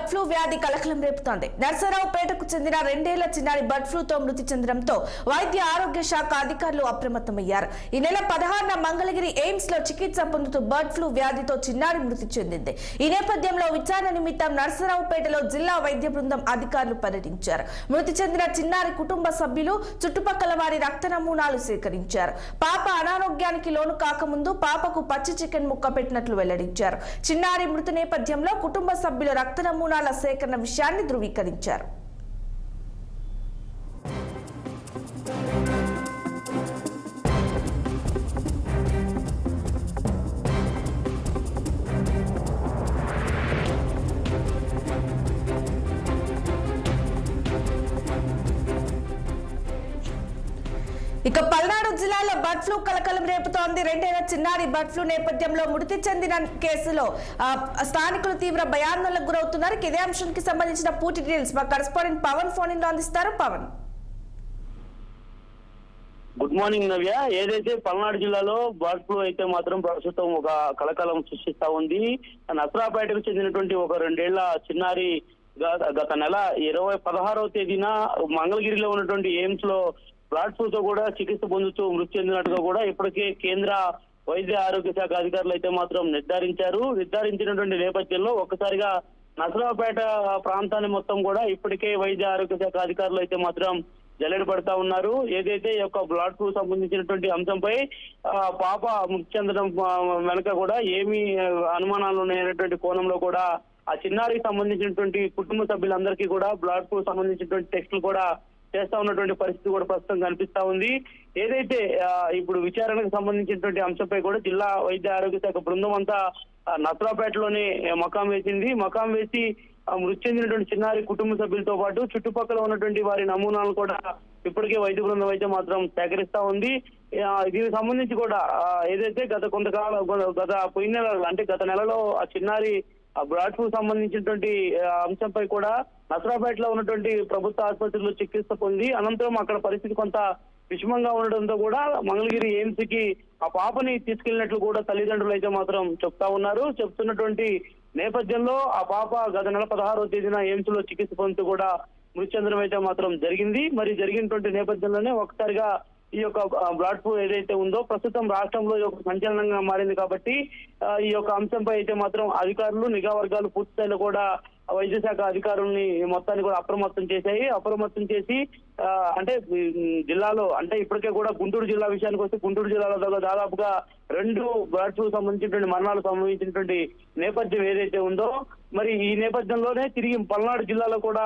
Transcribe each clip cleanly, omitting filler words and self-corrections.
Bird flu వ్యాధి కలకలం రేపుతోంది. నర్సరావుపేటకు చెందిన 2 ఏళ్ల చిన్నారి బర్డ్ ఫ్లూతో మృతి చెందడంతో వైద్య ఆరోగ్య శాఖ అధికారులు అప్రమత్తమయ్యారు. ఈ నెల 16న మంగళగిరి ఎయిమ్స్ లో చికిత్స పొందుతూ బర్డ్ ఫ్లూ వ్యాధితో చిన్నారి మృతి చెందింది. ఈ నేపథ్యంలో విచారణ నిమిత్తం నర్సరావుపేటలో జిల్లా వైద్య బృందం అధికారులు పర్యటించారు. మృతి చెందిన చిన్నారి కుటుంబ సభ్యులు చుట్టుపక్కల వారి రక్త నమూనాలు సేకరించారు. పాప అనారోగ్యానికి లోను కాకముందు పాపకు పచ్చి చికెన్ ముక్క పెట్టినట్లు వెల్లడించారు. చిన్నారి మృతి నేపథ్యంలో కుటుంబ సభ్యుల రక్త నమూనాల సేకరణ విషయాన్ని ధృవీకరించారు. ఇక పల్నాడు జిల్లాలో బర్డ్ ఫ్లూ కలకలం రేపుతోంది. 2 ఏళ్ల చిన్నారి బర్డ్ ఫ్లూ నేపథ్యంలో మృతి చెందిన కేసులో స్థానికులు తీవ్ర భయాందోళనకు గురవుతున్నారు. ఇదే అంశానికి సంబంధించిన పూర్తి డీటెయిల్స్ మా కరెస్పాండెంట్ పవన్ ఫోన్ ఇన్ లో అందిస్తారు. పవన్, గుడ్ మార్నింగ్ నవ్య. ఏదైతే పల్నాడు జిల్లాలో బర్డ్ ఫ్లూ అయితే మాత్రం ప్రస్తుతం ఒక కలకలం సృష్టిస్తా ఉంది. నసరాపేటకు చెందినటువంటి ఒక 2 ఏళ్ల చిన్నారి గత నెల 16వ తేదీన మంగళగిరిలో ఉన్నటువంటి ఎయిమ్స్ లో బర్డ్ ఫ్లూతో కూడా చికిత్స పొందుతూ మృతి చెందినట్టుగా కూడా ఇప్పటికే కేంద్ర వైద్య ఆరోగ్య శాఖ అధికారులు అయితే మాత్రం నిర్ధారించినటువంటి నేపథ్యంలో ఒక్కసారిగా నసరావుపేట ప్రాంతాన్ని మొత్తం కూడా ఇప్పటికే వైద్య ఆరోగ్య శాఖ అధికారులు అయితే మాత్రం జల్లెడ పడతా ఉన్నారు. ఏదైతే ఈ యొక్క బ్లడ్ ఫ్లూ సంబంధించినటువంటి అంశంపై పాప మృతి చెందడం వెనక కూడా ఏమి అనుమానాలు ఉన్నాయనేటువంటి కోణంలో కూడా ఆ చిన్నారికి సంబంధించినటువంటి కుటుంబ సభ్యులందరికీ కూడా బ్లడ్ ఫ్లూ సంబంధించినటువంటి టెస్టులు కూడా చేస్తా ఉన్నటువంటి పరిస్థితి కూడా ప్రస్తుతం కనిపిస్తా ఉంది. ఏదైతే ఇప్పుడు విచారణకు సంబంధించినటువంటి అంశంపై కూడా జిల్లా వైద్య ఆరోగ్య శాఖ బృందం అంతా నసరాపేటలోనే మకాం వేసి మృతి చెందినటువంటి చిన్నారి కుటుంబ సభ్యులతో పాటు చుట్టుపక్కల ఉన్నటువంటి వారి నమూనాలు కూడా ఇప్పటికే వైద్య బృందం అయితే మాత్రం సేకరిస్తా ఉంది. దీనికి సంబంధించి కూడా ఏదైతే గత పోయిన నెల అంటే గత నెలలో ఆ చిన్నారి బ్లడ్ ఫ్లూ సంబంధించినటువంటి అంశంపై కూడా నసరాపేటలో ఉన్నటువంటి ప్రభుత్వ ఆసుపత్రిలో చికిత్స పొంది అనంతరం అక్కడ పరిస్థితి కొంత విషమంగా ఉండడంతో కూడా మంగళగిరి ఎయిమ్స్ కి ఆ పాపని తీసుకెళ్లినట్లు కూడా తల్లిదండ్రులు అయితే మాత్రం చెప్తున్నటువంటి నేపథ్యంలో ఆ పాప గత నెల 16వ తేదీన ఎయిమ్స్ లో చికిత్స పొందుతూ కూడా మృతి చెందడం అయితే మాత్రం జరిగింది. మరి జరిగినటువంటి నేపథ్యంలోనే ఒకసారిగా ఈ యొక్క బ్లడ్ ఫ్లూ ఏదైతే ఉందో ప్రస్తుతం రాష్ట్రంలో ఒక సంచలనంగా మారింది. కాబట్టి ఈ యొక్క అంశంపై అయితే మాత్రం అధికారులు నిఘా వర్గాలు పూర్తి స్థాయిలో కూడా వైద్య శాఖ అధికారుల్ని మొత్తాన్ని కూడా అప్రమత్తం చేసి అంటే జిల్లాలో అంటే ఇప్పటికే కూడా గుంటూరు జిల్లా విషయానికి వస్తే గుంటూరు జిల్లాలో దాదాపుగా 2 బ్లడ్ ఫ్లూ సంబంధించినటువంటి మరణాలు సంభవించినటువంటి నేపథ్యం ఏదైతే ఉందో మరి ఈ నేపథ్యంలోనే తిరిగి పల్నాడు జిల్లాలో కూడా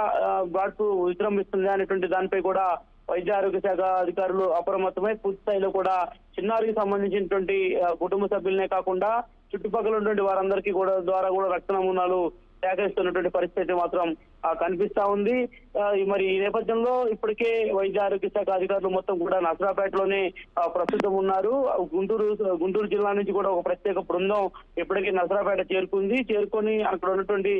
బ్లడ్ ఫ్లూ విజృంభిస్తుంది అనేటువంటి దానిపై కూడా వైద్య ఆరోగ్య శాఖ అధికారులు అప్రమత్తమై పూర్తి స్థాయిలో కూడా చిన్నారికి సంబంధించినటువంటి కుటుంబ సభ్యులనే కాకుండా చుట్టుపక్కల ఉన్నటువంటి వారందరికీ కూడా ద్వారా కూడా రక్త నమూనాలు సేకరిస్తున్నటువంటి పరిస్థితి మాత్రం కనిపిస్తా ఉంది. మరి ఈ నేపథ్యంలో ఇప్పటికే వైద్య ఆరోగ్య శాఖ అధికారులు మొత్తం కూడా నసరాపేటలోనే ప్రస్తుతం ఉన్నారు. గుంటూరు జిల్లా నుంచి కూడా ఒక ప్రత్యేక బృందం ఇప్పటికే నసరాపేట చేరుకొని అక్కడ ఉన్నటువంటి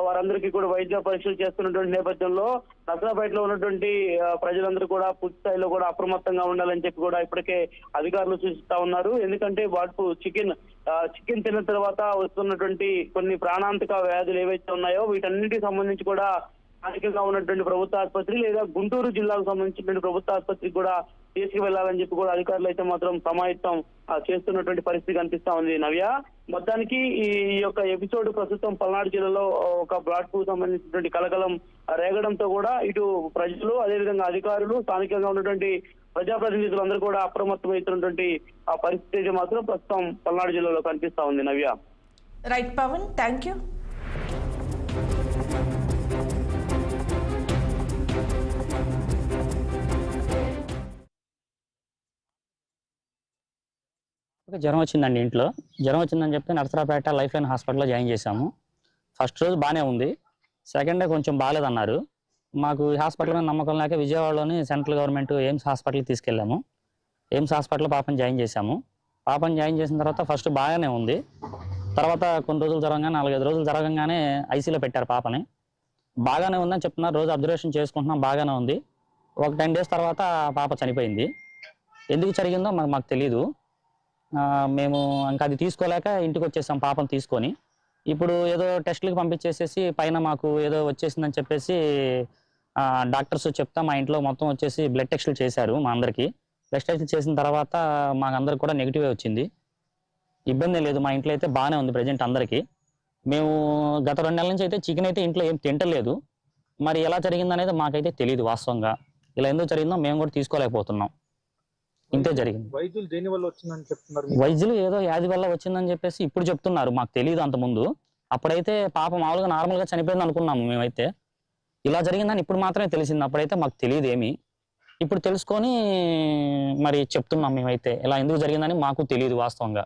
వారందరికీ కూడా వైద్య పరీక్షలు చేస్తున్నటువంటి నేపథ్యంలో నసరాపేటలో ఉన్నటువంటి ప్రజలందరూ కూడా పూర్తి స్థాయిలో కూడా అప్రమత్తంగా ఉండాలని చెప్పి కూడా ఇప్పటికే అధికారులు సూచిస్తా ఉన్నారు. ఎందుకంటే వాటి చికెన్ తిన్న తర్వాత వస్తున్నటువంటి కొన్ని ప్రాణాంతక వ్యాధులు ఏవైతే ఉన్నాయో వీటన్నిటికి సంబంధించి కూడా స్థానికంగా ఉన్నటువంటి ప్రభుత్వ ఆసుపత్రి లేదా గుంటూరు జిల్లాకు సంబంధించినటువంటి ప్రభుత్వ ఆసుపత్రికి కూడా తీసుకువెళ్లాలని చెప్పి కూడా అధికారులు అయితే మాత్రం సమాయత్తం చేస్తున్నటువంటి పరిస్థితి కనిపిస్తా ఉంది. నవ్య, మొత్తానికి ఈ యొక్క ఎపిసోడ్ ప్రస్తుతం పల్నాడు జిల్లాలో ఒక బ్లడ్ ఫ్లూ సంబంధించినటువంటి కలకలం రేగడంతో కూడా ఇటు ప్రజలు అదేవిధంగా అధికారులు స్థానికంగా ఉన్నటువంటి ప్రజాప్రతినిధులు అందరూ కూడా అప్రమత్తమవుతున్నటువంటి ఆ పరిస్థితి అయితే మాత్రం ప్రస్తుతం పల్నాడు జిల్లాలో కనిపిస్తా ఉంది. Navya. Right Pavan, thank you. జ్వరం వచ్చిందండి. ఇంట్లో జ్వరం వచ్చిందని చెప్పి నర్సరాపేట లైఫ్ లైన్ హాస్పిటల్లో జాయిన్ చేశాము. ఫస్ట్ రోజు బాగానే ఉంది, సెకండ్ డే కొంచెం బాగాలేదన్నారు. మాకు ఈ హాస్పిటల్ మీద నమ్మకం లేక విజయవాడలోని సెంట్రల్ గవర్నమెంట్ ఎయిమ్స్ హాస్పిటల్కి తీసుకెళ్ళాము. ఎయిమ్స్ హాస్పిటల్లో పాపని జాయిన్ చేశాము. పాపని జాయిన్ చేసిన తర్వాత ఫస్ట్ బాగానే ఉంది. తర్వాత కొన్ని రోజులు జరగగానే 4-5 రోజులు జరగగానే ఐసీలో పెట్టారు పాపని. బాగానే ఉందని చెప్తున్నారు, రోజు అబ్జర్వేషన్ చేసుకుంటున్నాం, బాగానే ఉంది. ఒక 10 డేస్ తర్వాత పాప చనిపోయింది. ఎందుకు జరిగిందో మాకు తెలియదు. మేము ఇంకా అది తీసుకోలేక ఇంటికి వచ్చేసాం పాపను తీసుకొని. ఇప్పుడు ఏదో టెస్టులకు పంపించేసేసి పైన మాకు ఏదో వచ్చేసిందని చెప్పేసి డాక్టర్స్ చెప్తా మా ఇంట్లో మొత్తం వచ్చేసి బ్లడ్ టెస్టులు చేశారు మా అందరికి. బ్లడ్ టెస్టులు చేసిన తర్వాత మాకందరికి కూడా నెగిటివే వచ్చింది. ఇబ్బంది లేదు, మా ఇంట్లో అయితే బాగానే ఉంది ప్రజెంట్ అందరికీ. మేము గత 2 నెలల నుంచి అయితే చికెన్ అయితే ఇంట్లో ఏం తింటలేదు. మరి ఎలా జరిగిందనేది మాకైతే తెలియదు వాస్తవంగా. ఇలా ఎందుకు జరిగిందో మేము కూడా తీసుకోలేకపోతున్నాం. ఇంతే జరిగింది. వైద్యులు దేని వల్ల వచ్చిందని చెప్తున్నారు? వైద్యులు ఏదో వ్యాధి వల్ల వచ్చిందని చెప్పేసి ఇప్పుడు చెప్తున్నారు, మాకు తెలియదు అంత ముందు. అప్పుడైతే పాప మామూలుగా నార్మల్గా చనిపోయింది అనుకున్నాము మేమైతే. ఇలా జరిగిందని ఇప్పుడు మాత్రమే తెలిసింది, అప్పుడైతే మాకు తెలియదు ఏమి. ఇప్పుడు తెలుసుకొని మరి చెప్తున్నాం మేమైతే ఇలా ఎందుకు జరిగిందని మాకు తెలియదు వాస్తవంగా.